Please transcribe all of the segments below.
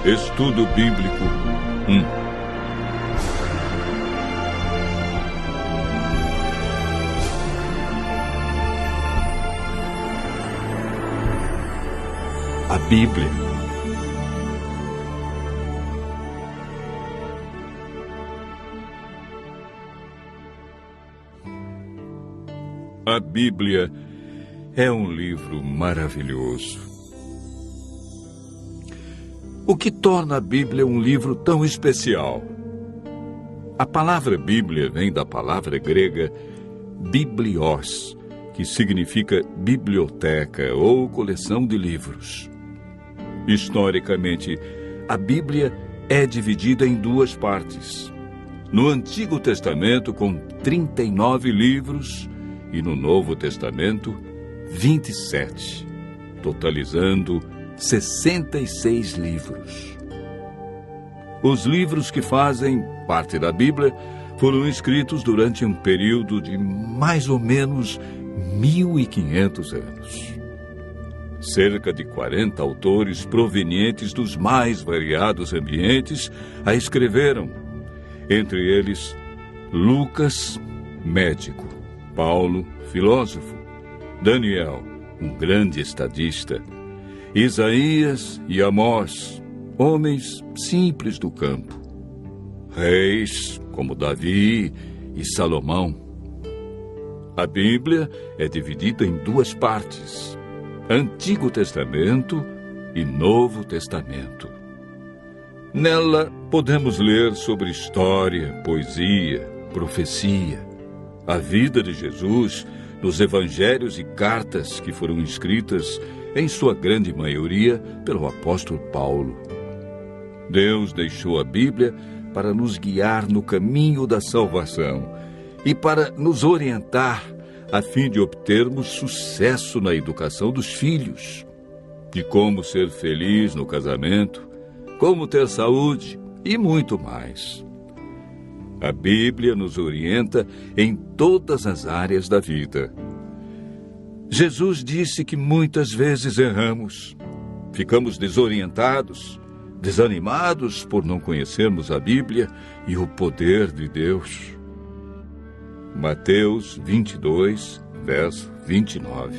Estudo Bíblico 1. A Bíblia. A Bíblia é um livro maravilhoso. O que torna a Bíblia um livro tão especial? A palavra Bíblia vem da palavra grega biblios, que significa biblioteca ou coleção de livros. Historicamente, a Bíblia é dividida em duas partes. No Antigo Testamento, com 39 livros, e no Novo Testamento, 27, totalizando 66 livros. Os livros que fazem parte da Bíblia foram escritos durante um período de mais ou menos 1.500 anos. Cerca de 40 autores provenientes dos mais variados ambientes a escreveram. Entre eles, Lucas, médico; Paulo, filósofo; Daniel, um grande estadista; Isaías e Amós, homens simples do campo; reis como Davi e Salomão. A Bíblia é dividida em duas partes: Antigo Testamento e Novo Testamento. Nela podemos ler sobre história, poesia, profecia, a vida de Jesus, nos evangelhos e cartas que foram escritas, em sua grande maioria, pelo apóstolo Paulo. Deus deixou a Bíblia para nos guiar no caminho da salvação e para nos orientar a fim de obtermos sucesso na educação dos filhos, de como ser feliz no casamento, como ter saúde e muito mais. A Bíblia nos orienta em todas as áreas da vida. Jesus disse que muitas vezes erramos, ficamos desorientados, desanimados por não conhecermos a Bíblia e o poder de Deus. Mateus 22, verso 29.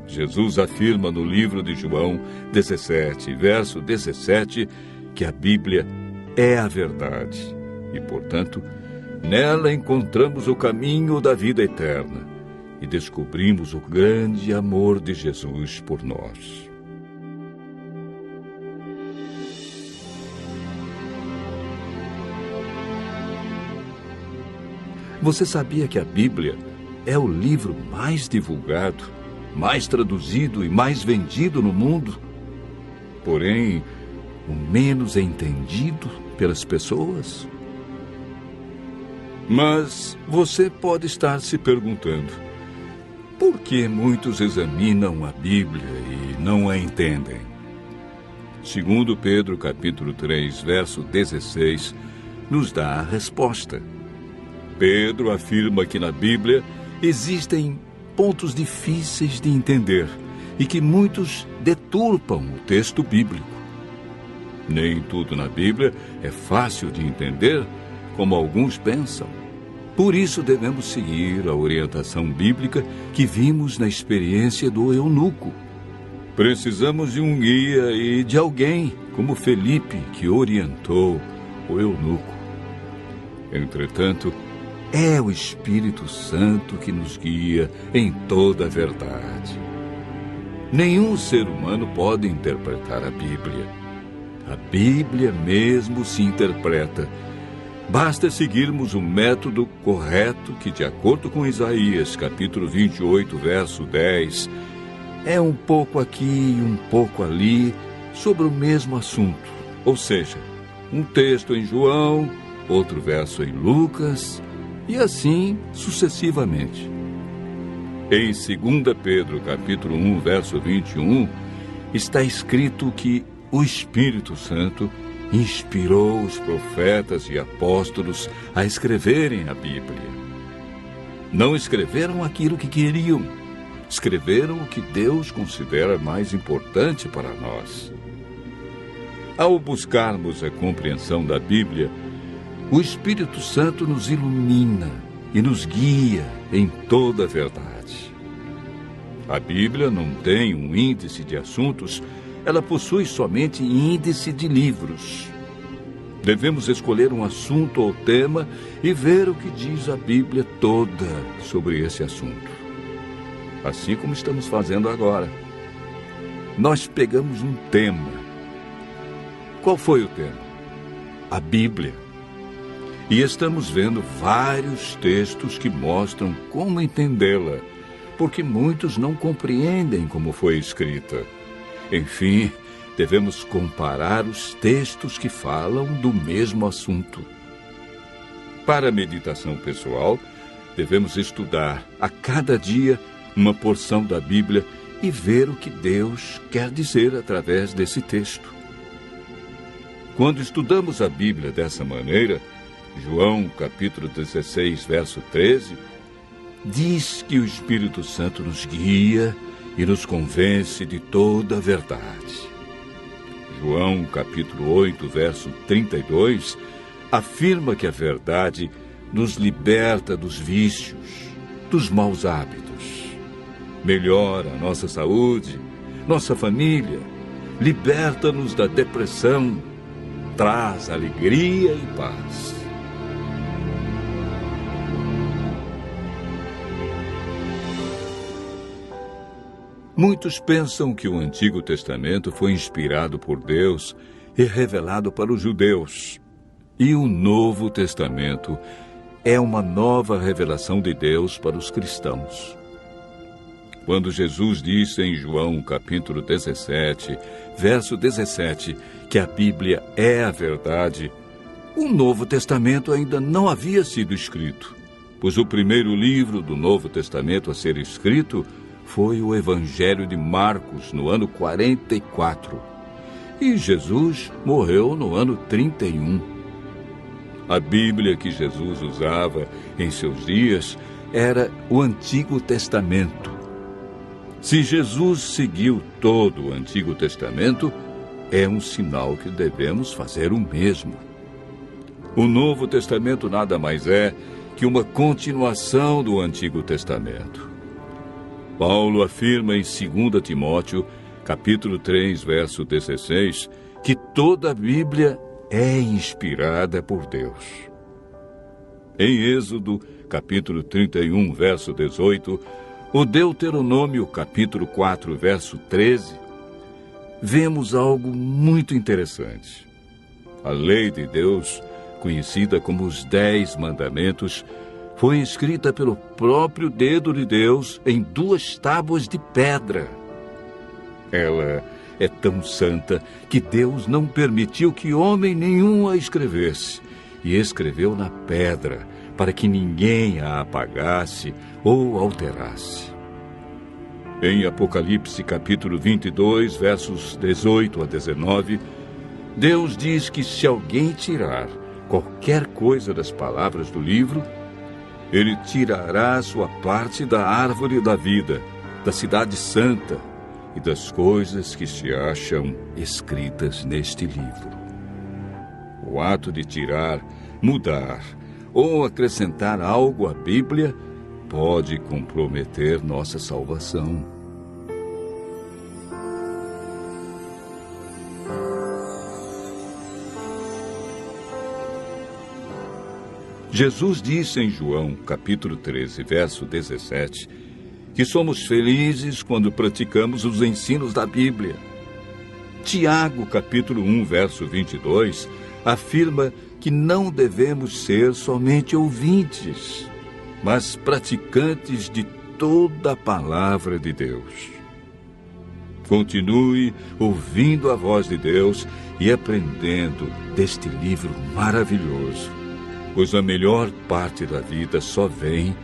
Jesus afirma no livro de João 17, verso 17, que a Bíblia é a verdade. E, portanto, nela encontramos o caminho da vida eterna e descobrimos o grande amor de Jesus por nós. Você sabia que a Bíblia é o livro mais divulgado, mais traduzido e mais vendido no mundo? Porém, o menos entendido pelas pessoas? Mas você pode estar se perguntando: por que muitos examinam a Bíblia e não a entendem? Segundo Pedro, capítulo 3, verso 16, nos dá a resposta. Pedro afirma que na Bíblia existem pontos difíceis de entender e que muitos deturpam o texto bíblico. Nem tudo na Bíblia é fácil de entender, como alguns pensam. Por isso devemos seguir a orientação bíblica que vimos na experiência do eunuco. Precisamos de um guia e de alguém como Felipe, que orientou o eunuco. Entretanto, é o Espírito Santo que nos guia em toda a verdade. Nenhum ser humano pode interpretar a Bíblia. A Bíblia mesmo se interpreta. Basta seguirmos o método correto que, de acordo com Isaías, capítulo 28, verso 10, é um pouco aqui e um pouco ali sobre o mesmo assunto. Ou seja, um texto em João, outro verso em Lucas, e assim sucessivamente. Em 2 Pedro, capítulo 1, verso 21, está escrito que o Espírito Santo inspirou os profetas e apóstolos a escreverem a Bíblia. Não escreveram aquilo que queriam, escreveram o que Deus considera mais importante para nós. Ao buscarmos a compreensão da Bíblia, o Espírito Santo nos ilumina e nos guia em toda a verdade. A Bíblia não tem um índice de assuntos, ela possui somente índice de livros. Devemos escolher um assunto ou tema e ver o que diz a Bíblia toda sobre esse assunto. Assim como estamos fazendo agora. Nós pegamos um tema. Qual foi o tema? A Bíblia. E estamos vendo vários textos que mostram como entendê-la, porque muitos não compreendem como foi escrita. Enfim, devemos comparar os textos que falam do mesmo assunto. Para a meditação pessoal, devemos estudar a cada dia uma porção da Bíblia e ver o que Deus quer dizer através desse texto. Quando estudamos a Bíblia dessa maneira, João, capítulo 16, verso 13, diz que o Espírito Santo nos guia e nos convence de toda a verdade. João, capítulo 8, verso 32, afirma que a verdade nos liberta dos vícios, dos maus hábitos, melhora a nossa saúde, nossa família, liberta-nos da depressão, traz alegria e paz. Muitos pensam que o Antigo Testamento foi inspirado por Deus e revelado para os judeus. E o Novo Testamento é uma nova revelação de Deus para os cristãos. Quando Jesus disse em João, capítulo 17, verso 17, que a Bíblia é a verdade, o Novo Testamento ainda não havia sido escrito, pois o primeiro livro do Novo Testamento a ser escrito foi o Evangelho de Marcos, no ano 44. E Jesus morreu no ano 31. A Bíblia que Jesus usava em seus dias era o Antigo Testamento. Se Jesus seguiu todo o Antigo Testamento, é um sinal que devemos fazer o mesmo. O Novo Testamento nada mais é que uma continuação do Antigo Testamento. Paulo afirma em 2 Timóteo, capítulo 3, verso 16, que toda a Bíblia é inspirada por Deus. Em Êxodo, capítulo 31, verso 18, o Deuteronômio, capítulo 4, verso 13, vemos algo muito interessante. A lei de Deus, conhecida como os 10 Mandamentos, foi escrita pelo próprio dedo de Deus em 2 tábuas de pedra. Ela é tão santa que Deus não permitiu que homem nenhum a escrevesse, e escreveu na pedra, para que ninguém a apagasse ou alterasse. Em Apocalipse, capítulo 22, versos 18 a 19, Deus diz que se alguém tirar qualquer coisa das palavras do livro, Ele tirará sua parte da árvore da vida, da cidade santa e das coisas que se acham escritas neste livro. O ato de tirar, mudar ou acrescentar algo à Bíblia pode comprometer nossa salvação. Jesus disse em João, capítulo 13, verso 17, que somos felizes quando praticamos os ensinos da Bíblia. Tiago, capítulo 1, verso 22, afirma que não devemos ser somente ouvintes, mas praticantes de toda a palavra de Deus. Continue ouvindo a voz de Deus e aprendendo deste livro maravilhoso, pois a melhor parte da vida só vem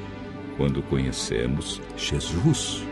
quando conhecemos Jesus.